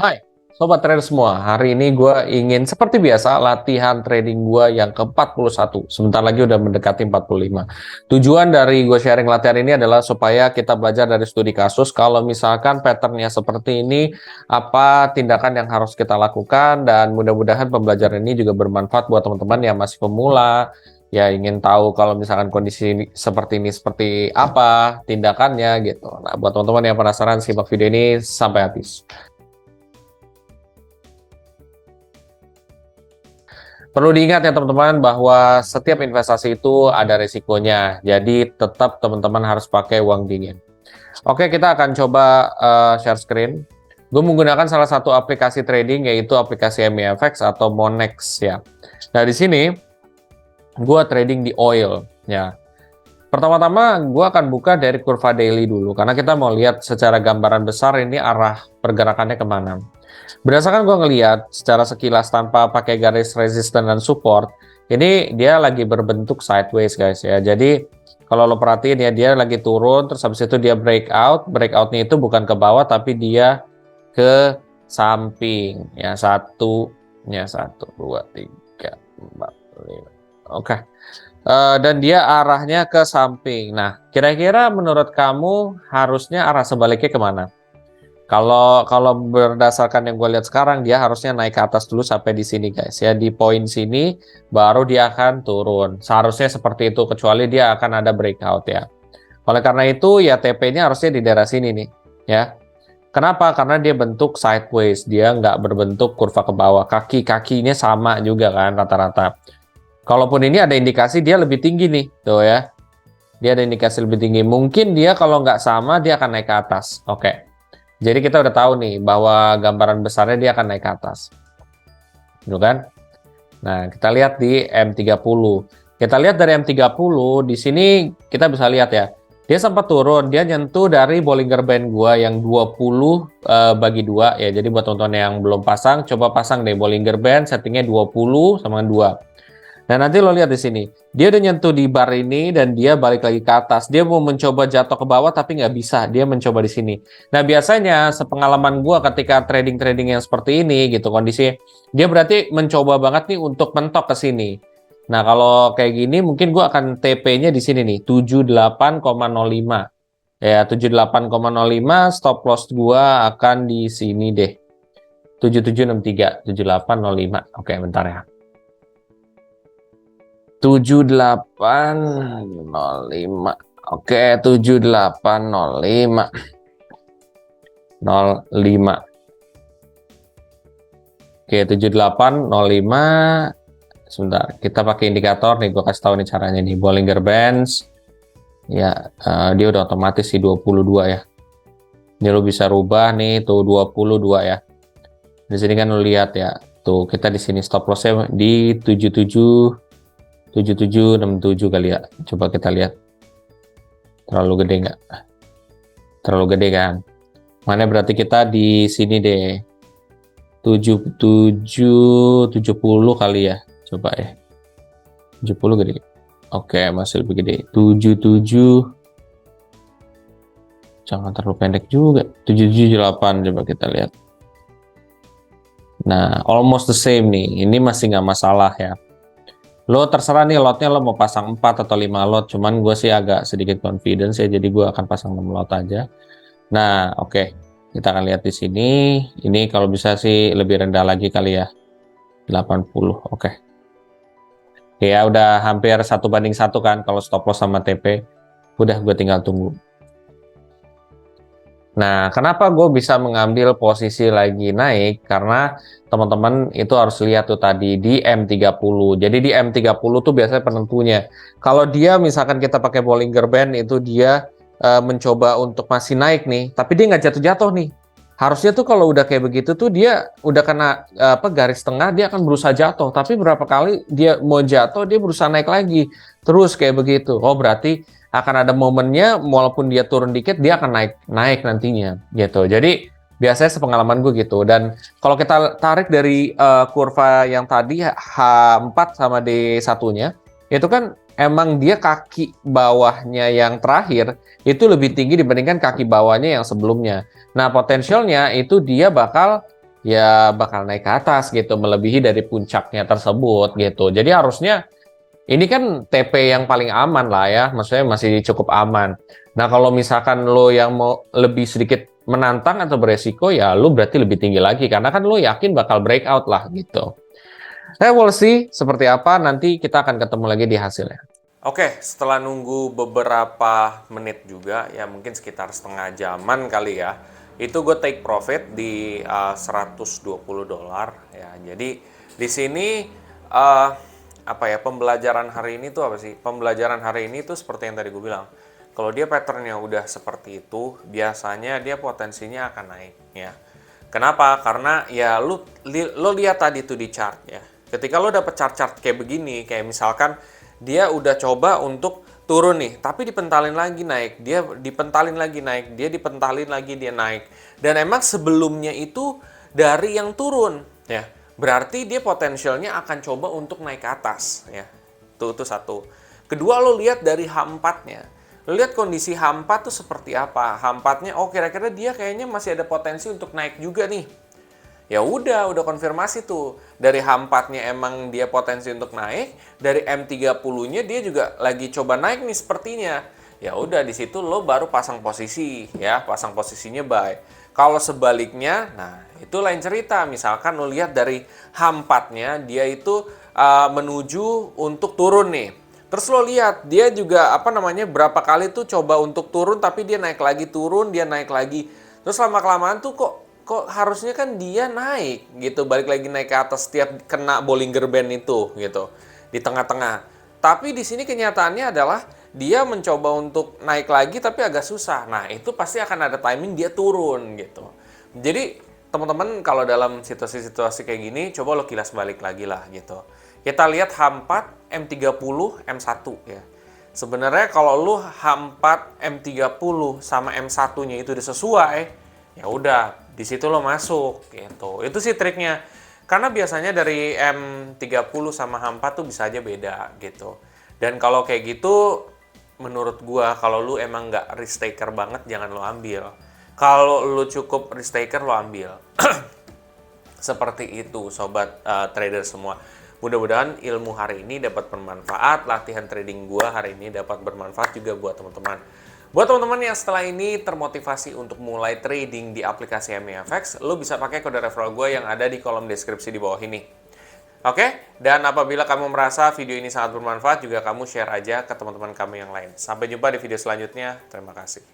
Hai, Sobat Trader semua. Hari ini gue ingin seperti biasa latihan trading gue yang ke-41. Sebentar lagi udah mendekati 45. Tujuan dari gue sharing latihan ini adalah supaya kita belajar dari studi kasus. Kalau misalkan patternnya seperti ini, apa tindakan yang harus kita lakukan. Dan mudah-mudahan pembelajaran ini juga bermanfaat buat teman-teman yang masih pemula. Ya ingin tahu kalau misalkan kondisi seperti ini seperti apa tindakannya gitu. Nah buat teman-teman yang penasaran simak video ini sampai habis. Perlu diingat ya teman-teman bahwa setiap investasi itu ada risikonya. Jadi tetap teman-teman harus pakai uang dingin. Oke, kita akan coba share screen. Gue menggunakan salah satu aplikasi trading yaitu aplikasi MEFX atau Monex ya. Nah di sini gue trading di oil ya. Pertama-tama gue akan buka dari kurva daily dulu karena kita mau lihat secara gambaran besar ini arah pergerakannya kemana. Berdasarkan gue ngelihat secara sekilas tanpa pakai garis resistance dan support, ini dia lagi berbentuk sideways guys ya. Jadi kalau lo perhatiin ya dia lagi turun, terus habis itu dia breakout. Breakoutnya itu bukan ke bawah tapi dia ke samping ya. Satu, dua, tiga, empat, lima. Oke. Dan dia arahnya ke samping. Nah, kira-kira menurut kamu harusnya arah sebaliknya kemana? Kalau berdasarkan yang gue lihat sekarang, dia harusnya naik ke atas dulu sampai di sini guys ya. Di poin sini baru dia akan turun. Seharusnya seperti itu, kecuali dia akan ada breakout ya. Oleh karena itu ya TP-nya harusnya di daerah sini nih ya. Kenapa? Karena dia bentuk sideways, dia nggak berbentuk kurva ke bawah. Kaki-kakinya sama juga kan rata-rata. Kalaupun ini ada indikasi dia lebih tinggi nih, tuh ya. Dia ada indikasi lebih tinggi. Mungkin dia kalau nggak sama dia akan naik ke atas. Oke. Jadi kita udah tahu nih bahwa gambaran besarnya dia akan naik ke atas. Gitu kan? Nah, kita lihat di M30. Kita lihat dari M30, di sini kita bisa lihat ya. Dia sempat turun, dia nyentuh dari Bollinger Band gua yang 20 bagi 2 ya. Jadi buat teman-teman yang belum pasang, coba pasang deh Bollinger Band settingnya 20 sama 2. Nah, nanti lo lihat di sini. Dia udah nyentuh di bar ini dan dia balik lagi ke atas. Dia mau mencoba jatuh ke bawah tapi nggak bisa. Dia mencoba di sini. Nah, biasanya sepengalaman gua ketika trading-trading yang seperti ini gitu kondisi, dia berarti mencoba banget nih untuk mentok ke sini. Nah, kalau kayak gini mungkin gua akan TP-nya di sini nih, 78,05. Ya, 78,05 stop loss gua akan di sini deh. 7763, 7805. Oke, bentar ya. 7805. Oke, 7805. 05. Oke, 7805. Sebentar, kita pakai indikator nih, gue kasih tahu nih caranya nih. Bollinger Bands. Ya, dia udah otomatis sih 22 ya. Ini lo bisa rubah nih tuh 22 ya. Di sini kan lo lihat ya. Tuh, kita di sini stop loss-nya di 77 7767 kali ya. Coba kita lihat. Terlalu gede nggak? Terlalu gede kan? Mana berarti kita di sini deh. 70 kali ya. Coba ya. 70 gede. Oke, masih lebih gede. 77. Jangan terlalu pendek juga. 778 coba kita lihat. Nah, almost the same nih. Ini masih nggak masalah ya. Lo terserah nih lotnya lo mau pasang 4 atau 5 lot, cuman gue sih agak sedikit confidence ya, jadi gue akan pasang 6 lot aja. Nah, oke. Kita akan lihat di sini. Ini kalau bisa sih lebih rendah lagi kali ya. 80. Oke. Ya udah hampir 1:1 kan kalau stop loss sama TP. Udah gue tinggal tunggu. Nah, kenapa gue bisa mengambil posisi lagi naik? Karena teman-teman itu harus lihat tuh tadi di M30. Jadi di M30 tuh biasanya penentunya. Kalau dia misalkan kita pakai Bollinger Band itu dia mencoba untuk masih naik nih, tapi dia nggak jatuh-jatuh nih. Harusnya tuh kalau udah kayak begitu tuh dia udah kena garis tengah dia akan berusaha jatuh. Tapi berapa kali dia mau jatuh dia berusaha naik lagi. Terus kayak begitu. Oh berarti akan ada momennya walaupun dia turun dikit dia akan naik nantinya gitu. Jadi biasanya sepengalaman gue gitu. Dan kalau kita tarik dari kurva yang tadi H4 sama D1-nya itu kan emang dia kaki bawahnya yang terakhir itu lebih tinggi dibandingkan kaki bawahnya yang sebelumnya. Nah, potensialnya itu dia bakal ya bakal naik ke atas gitu, melebihi dari puncaknya tersebut gitu. Jadi harusnya ini kan TP yang paling aman lah ya, maksudnya masih cukup aman. Nah kalau misalkan lo yang mau lebih sedikit menantang atau beresiko, ya lo berarti lebih tinggi lagi, karena kan lo yakin bakal breakout lah gitu. We'll see seperti apa, nanti kita akan ketemu lagi di hasilnya. Oke, setelah nunggu beberapa menit juga, ya mungkin sekitar setengah jaman kali ya, itu gue take profit di $120 ya. Jadi di sini apa ya, pembelajaran hari ini tuh apa sih? Pembelajaran hari ini tuh seperti yang tadi gue bilang. Kalau dia patternnya udah seperti itu, biasanya dia potensinya akan naik ya. Kenapa? Karena ya lo lihat tadi tuh di chart ya. Ketika lo dapet chart-chart kayak begini, kayak misalkan dia udah coba untuk turun nih, tapi dipentalin lagi naik, dia dipentalin lagi naik, dia dipentalin lagi dia naik. Dan emang sebelumnya itu dari yang turun ya. Berarti dia potensialnya akan coba untuk naik ke atas ya. Itu satu. Kedua, lo lihat dari H4-nya. Lo lihat kondisi H4 tuh seperti apa. H4-nya, oh kira-kira dia kayaknya masih ada potensi untuk naik juga nih. Ya udah konfirmasi tuh. Dari H4-nya emang dia potensi untuk naik, dari M30-nya dia juga lagi coba naik nih sepertinya. Ya udah di situ lo baru pasang posisi ya, pasang posisinya buy. Kalau sebaliknya, nah itu lain cerita. Misalkan lo lihat dari H4-nya dia itu menuju untuk turun nih. Terus lo lihat dia juga berapa kali tuh coba untuk turun tapi dia naik lagi turun, dia naik lagi. Terus lama-kelamaan tuh kok harusnya kan dia naik gitu, balik lagi naik ke atas setiap kena Bollinger Band itu gitu di tengah-tengah. Tapi di sini kenyataannya adalah dia mencoba untuk naik lagi tapi agak susah. Nah, itu pasti akan ada timing dia turun gitu. Jadi, teman-teman kalau dalam situasi-situasi kayak gini coba lo kilas balik lagi lah gitu. Kita lihat H4, M30, M1 ya. Sebenarnya kalau lu H4, M30 sama M1-nya itu udah sesuai, ya udah di situ lo masuk gitu. Itu sih triknya. Karena biasanya dari M30 sama H4 tuh bisa aja beda gitu. Dan kalau kayak gitu menurut gua kalau lu emang nggak risk taker banget jangan lo ambil. Kalau lu cukup risk taker lo ambil. Seperti itu sobat trader semua. Mudah-mudahan ilmu hari ini dapat bermanfaat, latihan trading gua hari ini dapat bermanfaat juga buat teman-teman. Buat teman-teman yang setelah ini termotivasi untuk mulai trading di aplikasi MEFX, lo bisa pakai kode referral gue yang ada di kolom deskripsi di bawah ini. Oke, dan apabila kamu merasa video ini sangat bermanfaat, juga kamu share aja ke teman-teman kamu yang lain. Sampai jumpa di video selanjutnya. Terima kasih.